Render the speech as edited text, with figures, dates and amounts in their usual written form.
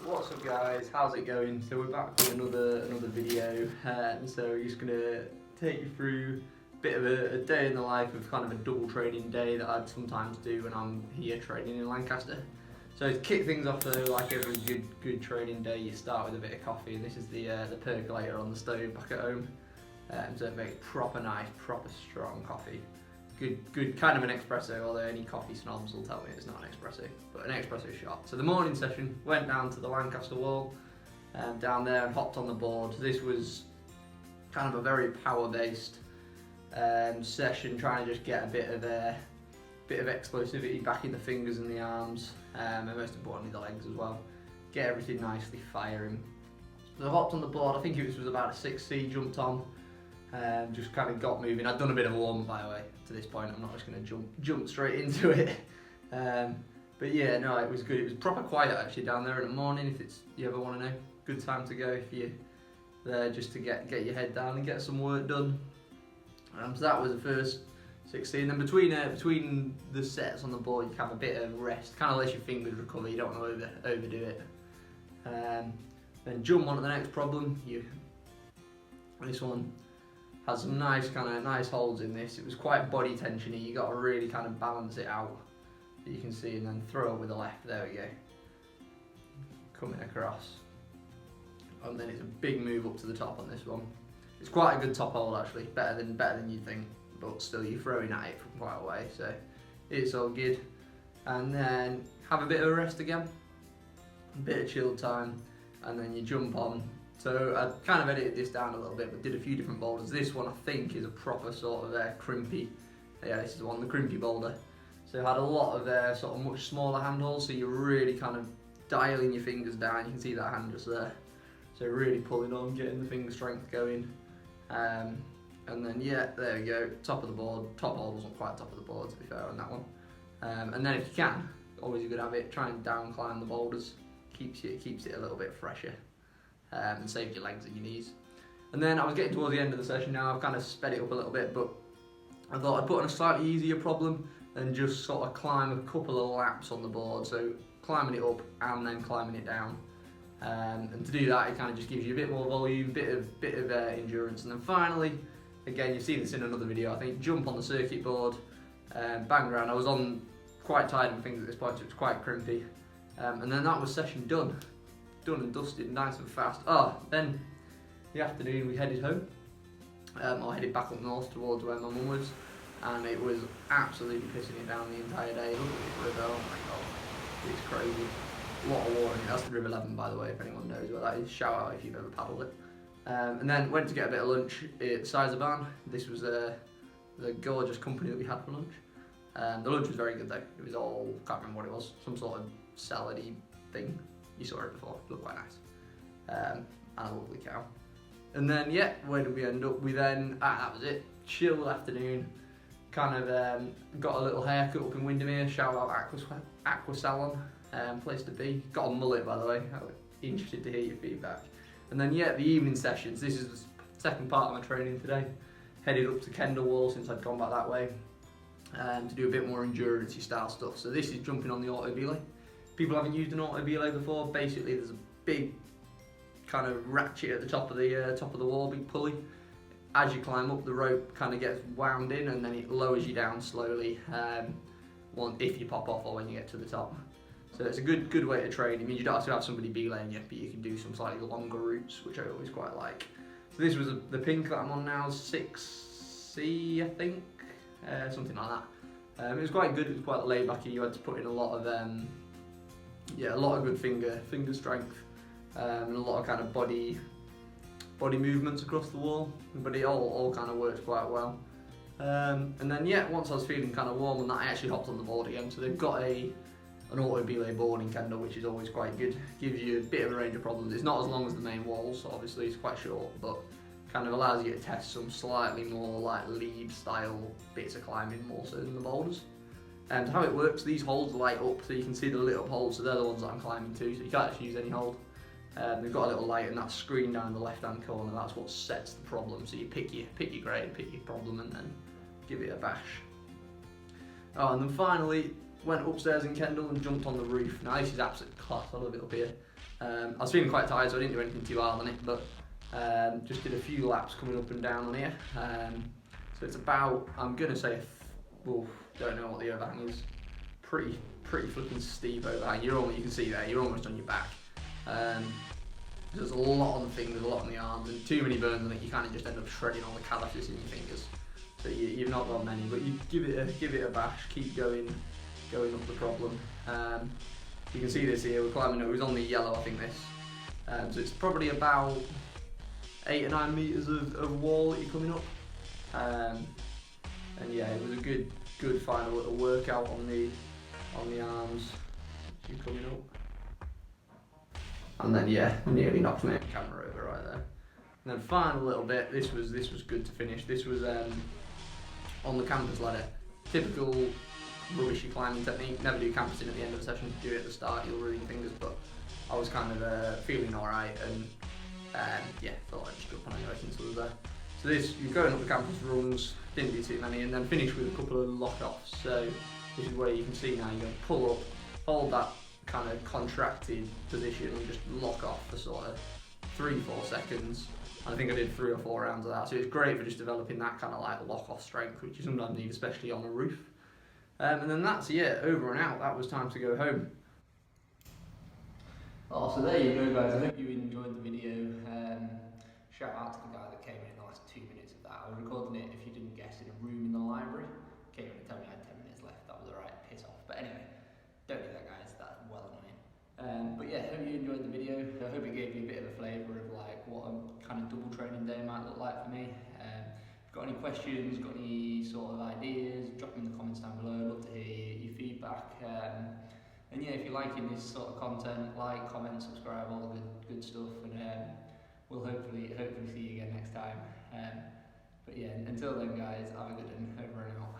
What's up guys, how's it going? So we're back with another video, so we're just going to take you through a bit of a day in the life of kind of a double training day that I'd sometimes do when I'm here training in Lancaster. So to kick things off though, like every good training day, you start with a bit of coffee, and this is the percolator on the stove back at home. So it makes proper nice, proper strong coffee. Good kind of an espresso, although any coffee snobs will tell me it's not an espresso, but an espresso shot. So the morning session, went down to the Lancaster wall, down there and hopped on the board. This was kind of a very power-based session, trying to just get a bit of explosivity back in the fingers and the arms, and most importantly the legs as well. Get everything nicely firing. So I hopped on the board, I think it was about a 6C, jumped on. Just kind of got moving. I'd done a bit of a warm up by the way to this point. I'm not just going to jump straight into it. But yeah, no, it was good. It was proper quiet actually down there in the morning. If you ever want to know, good time to go if you're there just to get your head down and get some work done. So that was the first 16. Then between the sets on the board, you can have a bit of rest, kind of let your fingers recover. You don't want to overdo it. Then jump on to the next problem. This one has some nice holds in this. It was quite body tensiony. You got to really kind of balance it out, that you can see, and then throw it with the left. There we go. Coming across, and then it's a big move up to the top on this one. It's quite a good top hold actually, better than you'd think, but still you're throwing at it from quite a way, so it's all good. And then have a bit of a rest again, a bit of chill time, and then you jump on. So I kind of edited this down a little bit, but did a few different boulders. This one I think is a proper sort of crimpy. Yeah, this is the one, the crimpy boulder. So it had a lot of sort of much smaller handholds, so you're really kind of dialing your fingers down. You can see that hand just there. So really pulling on, getting the finger strength going. And then yeah, there we go, top of the board. Top hold wasn't quite top of the board to be fair on that one. And then if you can, always a good habit, try and down climb the boulders. Keeps it a little bit fresher. And saves your legs and your knees. And then I was getting towards the end of the session now. I've kind of sped it up a little bit, but I thought I'd put on a slightly easier problem and just sort of climb a couple of laps on the board. So climbing it up and then climbing it down. And to do that, it kind of just gives you a bit more volume, bit of endurance. And then finally, again, you've seen this in another video, I think, jump on the circuit board, bang around. I was on quite tired of things at this point, so it was quite crimpy. And then that was session done. Done and dusted, nice and fast. Then the afternoon we headed home. I headed back up north towards where my mum was, and it was absolutely pissing it down the entire day. Look at this river, oh my god, it's crazy. A lot of water in it. That's the River Leven, by the way, if anyone knows where that is. Shout out if you've ever paddled it. And then went to get a bit of lunch at Barn. This was the gorgeous company that we had for lunch. The lunch was very good though. It was all, can't remember what it was, some sort of salad-y thing. You saw it before, it looked quite nice. And a lovely cow. And then, yeah, where did we end up? We then, that was it, chill afternoon. Kind of got a little haircut up in Windermere, shout out Aqua Salon, place to be. Got a mullet, by the way, I'm interested to hear your feedback. And then, yeah, the evening sessions. This is the second part of my training today. Headed up to Kendall Wall since I'd gone back that way, to do a bit more endurance-y style stuff. So this is jumping on the auto belay. People haven't used an auto belay before. Basically, there's a big kind of ratchet at the top of the wall, big pulley. As you climb up, the rope kind of gets wound in, and then it lowers you down slowly. If you pop off or when you get to the top. So it's a good way to train. It means you don't have to have somebody belaying you, but you can do some slightly longer routes, which I always quite like. So this was the pink that I'm on now, 6C, I think, something like that. It was quite good. It was quite laid back. You had to put in a lot of good finger strength, and a lot of kind of body movements across the wall, but it all kind of works quite well. And then yeah, once I was feeling kind of warm on that, I actually hopped on the board again. So they've got an auto belay board in Kendall, which is always quite good. Gives you a bit of a range of problems. It's not as long as the main walls, so obviously it's quite short, but kind of allows you to test some slightly more like lead style bits of climbing more so than the boulders. And how it works, these holds light up, so you can see the lit up holes, so they're the ones that I'm climbing to, so you can't actually use any hold. They've got a little light, and that screen down in the left hand corner, that's what sets the problem. So you pick your grade, pick your problem, and then give it a bash. Oh, and then finally went upstairs in Kendall and jumped on the roof. Now this is absolute class, I love it up here. I was feeling quite tired, so I didn't do anything too hard on it, but just did a few laps coming up and down on here. So it's about, I'm going to say, don't know what the overhang is, pretty flipping steep overhang. You can see there, you're almost on your back. There's a lot on the fingers, a lot on the arms, and too many burns on it, you kind of just end up shredding all the calluses in your fingers. So you've not got many, but you give it a bash, keep going up the problem. You can see this here, we're climbing, it was on the yellow, I think this. So it's probably about 8 or 9 metres of wall that you're coming up. And yeah, it was a good final little workout on the arms. Keep coming up. And then yeah, nearly knocked my camera over right there. And then final little bit, this was good to finish. This was on the campus ladder. Typical rubbishy climbing technique. Never do campusing at the end of the session. Do it at the start, you'll ruin your fingers. But I was kind of feeling alright, and yeah, thought I'd just jump on anyway since I was there. So this, you're going up the campus rungs, didn't do too many, and then finish with a couple of lock-offs. So this is where you can see now you're going to pull up, hold that kind of contracted position and just lock off for sort of 3-4 seconds. And I think I did 3 or 4 rounds of that. So it's great for just developing that kind of like lock-off strength, which you sometimes need, especially on a roof. And then that's over and out. That was time to go home. Oh, so there you go, guys. I hope you enjoyed the video. Shout out to the guy that came in the last 2 minutes of that. I was recording it, if you didn't guess, in a room in the library. Came in and told me I had 10 minutes left. That was alright, piss off. But anyway, don't do that, guys. That's well annoying. But yeah, hope you enjoyed the video. I hope it gave you a bit of a flavour of like what a kind of double training day might look like for me. If you've got any questions, got any sort of ideas, drop them in the comments down below. I'd love to hear your feedback. And yeah, if you're liking this sort of content, like, comment, subscribe, all the good stuff, and we'll hopefully see you again next time. But yeah, until then, guys, have a good one. Over and out.